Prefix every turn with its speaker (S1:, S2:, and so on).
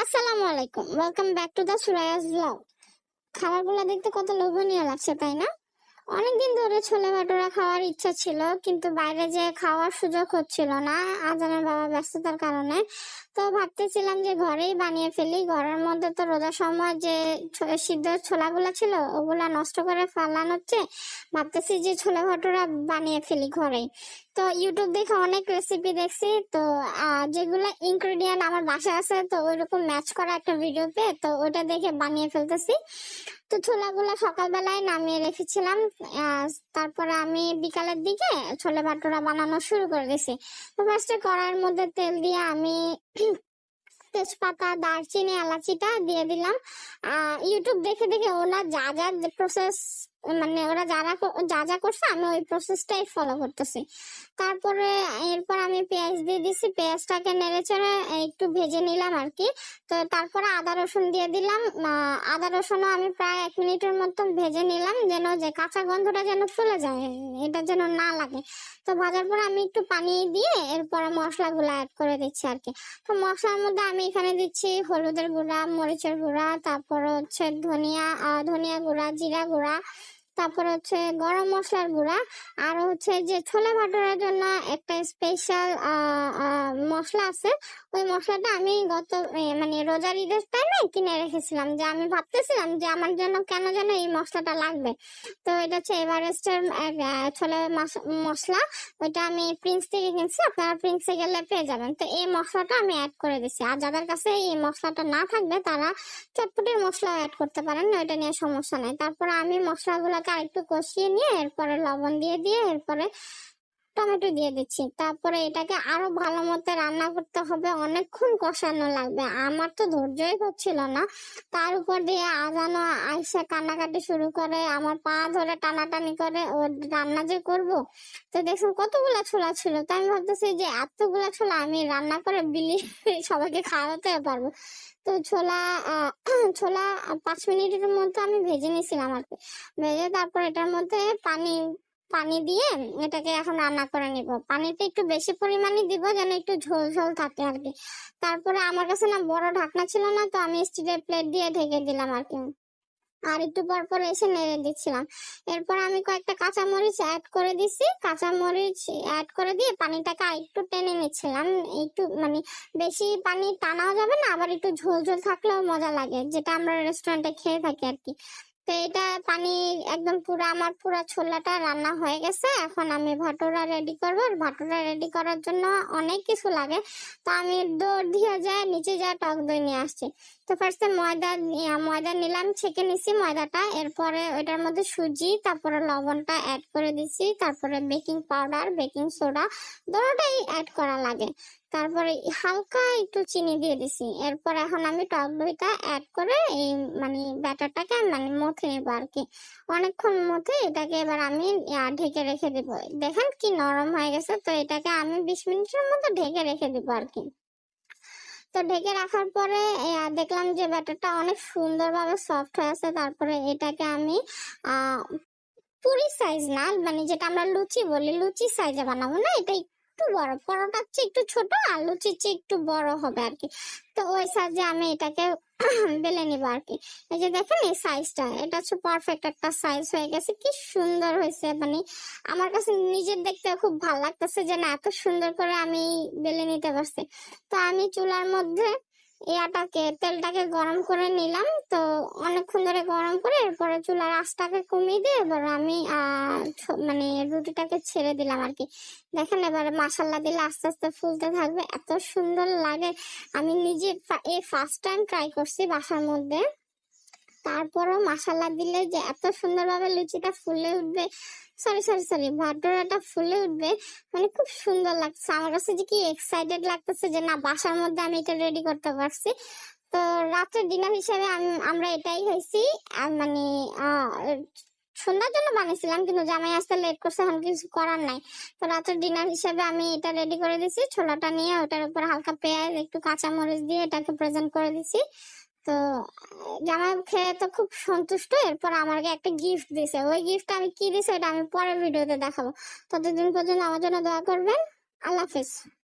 S1: আসসালামু আলাইকুম, welcome back to the Suraiya's blog. খাবারগুলো দেখতে কত লোভনীয় লাগছে, তাই না? অনেকদিন ধরে ছোলে ভাটুরা খাওয়ার ইচ্ছা ছিল, কিন্তু বাইরে যে খাওয়ার সুযোগ হচ্ছিল না আজানের বাবা ব্যস্ততার কারণে। তো ভাবতেছিলাম যে ঘরেই বানিয়ে ফেলি। ঘরের মধ্যে তো রোজার সময় যে সিদ্ধ ছোলাগুলা ছিল ওগুলা নষ্ট করে ফেলানো হচ্ছে, ভাবতেছি যে ছোলে ভাটুরা বানিয়ে ফেলি ঘরেই। তো ইউটিউব দেখে অনেক রেসিপি দেখছি, তো যেগুলো ইনগ্রেডিয়েন্ট আমার বাসায় আছে তো ওইরকম ম্যাচ করা একটা ভিডিও পেয়ে তো ওটা দেখে বানিয়ে ফেলতেছি। তো ছোলাগুলা সকালবেলায় নামিয়ে রেখেছিলাম। তারপরে আমি বিকালের দিকে ছোলে ভাটুরা বানানো শুরু করে দিয়েছি। তো ফার্স্টে কড়াইয়ের মধ্যে তেল দিয়ে আমি তেজপাতা, দারচিনি, এলাচিটা দিয়ে দিলাম। ইউটিউব দেখে দেখে ওরা যা যা প্রসেস, মানে ওরা যা যা করছে আমি ওই প্রসেসটাই ফলো করতেছি। তারপরে এরপর আমি পেঁয়াজ দিয়ে দিছি, পেঁয়াজটাকে নেড়ে চেড়ে একটু ভেজে নিলাম আর কি। তো তারপরে আদা রসুন দিয়ে দিলাম। আদা রসুনও আমি প্রায় 1 মিনিটের মতন ভেজে নিলাম, যেন যে কাঁচা গন্ধটা যেন চলে যায়, এটা যেন না লাগে। তো ভাজার পর আমি একটু পানি দিয়ে এরপরে মশলাগুলো অ্যাড করে দিচ্ছি আর কি। তো মশলার মধ্যে আমি এখানে দিচ্ছি হলুদের গুঁড়া, মরিচের গুঁড়া, তারপর হচ্ছে ধনিয়া গুঁড়া, জিরা গুঁড়া, তারপর হচ্ছে গরম মশলার গুঁড়া, আর হচ্ছে যে ছোলে ভাটুরার জন্য একটা স্পেশাল মশলা আছে। ওই মশলাটা আমি মানে রোজার ঈদের টাইমে কিনে রেখেছিলাম, যে আমি ভাবতেছিলাম যে আমার জন্য কেন যেন এই মশলাটা লাগবে। তো এটা হচ্ছে এভারেস্টের ছোলে মশলা। ওইটা আমি প্রিন্স থেকে কিনছি, আপনারা প্রিন্সে গেলে পেয়ে যাবেন। তো এই মশলাটা আমি অ্যাড করে দিচ্ছি, আর যাদের কাছে এই মশলাটা না থাকবে তারা চটপটির মশলা অ্যাড করতে পারেন, ওইটা নিয়ে সমস্যা নাই। তারপরে আমি মশলাগুলোকে একটু কষিয়ে নিয়ে এরপরে লবণ দিয়ে এরপরে টমেটো দিয়ে দিচ্ছি। তারপরে এটাকে আরো ভালো মতো রান্না করতে হবে, অনেকক্ষণ কষানো লাগবে। আমার তো ধৈর্যই হচ্ছিল না, তার উপর দিয়ে আজানো আইসা কান্নাকাটি শুরু করে, আমার পা ধরে টানাটানি করে ও রান্না যে করব। তো দেখুন কতগুলা ছোলা ছিল, তো আমি ভাবতেছি যে এতগুলা ছোলা আমি রান্না করে বিলি সবাইকে খাওয়াতে পারবো। তো ছোলা 5 মিনিটের মতো আমি ভেজে নিয়েছিলাম আর কি। ভেজে তারপর এটার মধ্যে পানি দিয়ে এটাকে এখন রান্না করে নিব। পানিটা একটু বেশি পরিমাণে দিব, যেন একটু ঝোল ঝোল থাকে আর কি। তারপরে আমার কাছে না বড় ঢাকনা ছিল না, তো আমি স্টিলের প্লেট দিয়ে ঢেকে দিলাম আর কি। আর একটু পর পর এসে নেড়ে দিচ্ছিলাম। এরপর আমি কয়েকটা কাঁচামরিচ অ্যাড করে দিছি, কাঁচামরিচ অ্যাড করে দিয়ে পানিটাকে একটু টেনে নিচ্ছিলাম। একটু মানে বেশি পানি টানাও যাবে না, আবার একটু ঝোল ঝোল থাকলেও মজা লাগে, যেটা আমরা রেস্টুরেন্টে খেয়ে থাকি আর কি। তো এটা পানি একদম আমার পুরা ছোলাটা রান্না হয়ে গেছে। এখন আমি ভাটুরা রেডি করবো। ভাটুরা রেডি করার জন্য অনেক কিছু লাগে, তো আমি দৌড় দিয়ে যায় নিচে যা টক দই নিয়ে আসছি। তো ফার্স্টে ময়দা নিলাম, ছেঁকে নিছি ময়দাটা। এরপরে ওইটার মধ্যে সুজি, তারপরে লবণটা অ্যাড করে দিছি, তারপরে বেকিং পাউডার, বেকিং সোডা দুটোটাই অ্যাড করা লাগে। তারপরে হালকা একটু চিনি দিয়ে দিছি। এরপর এখন আমি টক দইটা অ্যাড করে এই মানে ব্যাটারটাকে মানে মথে নেবো আর কি। অনেকক্ষণ মথে এটাকে এবার আমি ঢেকে রেখে দিব। দেখেন কি নরম হয়ে গেছে। তো এটাকে আমি 20 মিনিটের মতো ঢেকে রেখে দিব আর কি। তো ঢেকে রাখার পরে দেখলাম যে ব্যাটারটা অনেক সুন্দরভাবে সফট হয়ে আছে। তারপরে এটাকে আমি পুরি সাইজ না, মানে যেটা আমরা লুচি বলি, লুচি সাইজে বানাবো না, এটা একটু বড়, পরোটার চেয়ে একটু ছোট আর লুচির চেয়ে একটু বড় হবে আর কি। তো ওই সাইজে আমি এটাকে বেলে নিব আর কি। এই যে দেখেন এই সাইজটা, এটা হচ্ছে পারফেক্ট একটা সাইজ হয়ে গেছে। কি সুন্দর হয়েছে, মানে আমার কাছে নিজের দেখতে খুব ভালো লাগতেছে যে না এত সুন্দর করে আমি বেলে নিতে পারছি। তো আমি চুলার মধ্যে তেলটাকে গরম করে নিলাম। তো অনেকক্ষণ ধরে গরম করে এরপরে চুলার আঁচটাকে কমিয়ে দিয়ে এবার আমি মানে রুটিটাকে ছেড়ে দিলাম আর কি। দেখেন এবারে মাসাল্লা দিলে আস্তে আস্তে ফুলতে থাকবে, এত সুন্দর লাগে। আমি নিজে এই ফার্স্ট টাইম ট্রাই করছি বাসার মধ্যে। তারপরও মাসাল্লা দিলে যে এত সুন্দরভাবে লুচিটা ফুলে উঠবে, সরি ভাটুরাটা ফুলে উঠবে, মানে খুব সুন্দর লাগছে। আমার কাছে যে কি এক্সাইটেড লাগতেছে যে না বাসার মধ্যে আমি এটা রেডি করতে পারছি। তো রাতের ডিনার হিসেবে আমরা এটাই খাইছি। মানে সন্ধ্যার জন্য বানিয়েছিলাম, কিন্তু জামাই আসতে লেট করছে, এখন কিছু করার নাই। তো রাতের ডিনার হিসেবে আমি এটা রেডি করে দিছি। ছোলাটা নিয়ে ওটার উপর হালকা পেঁয়াজ, একটু কাঁচামরিচ দিয়ে এটাকে প্রেজেন্ট করে দিছি। তো জামাই খেয়ে তো খুব সন্তুষ্ট। এরপর আমাকে একটা গিফট দিছে, ওই গিফট আমি কি দিছে এটা আমি পরের ভিডিওতে দেখাবো। ততদিন পর্যন্ত আমার জন্য দোয়া করবেন। আল্লাহ হাফেজ।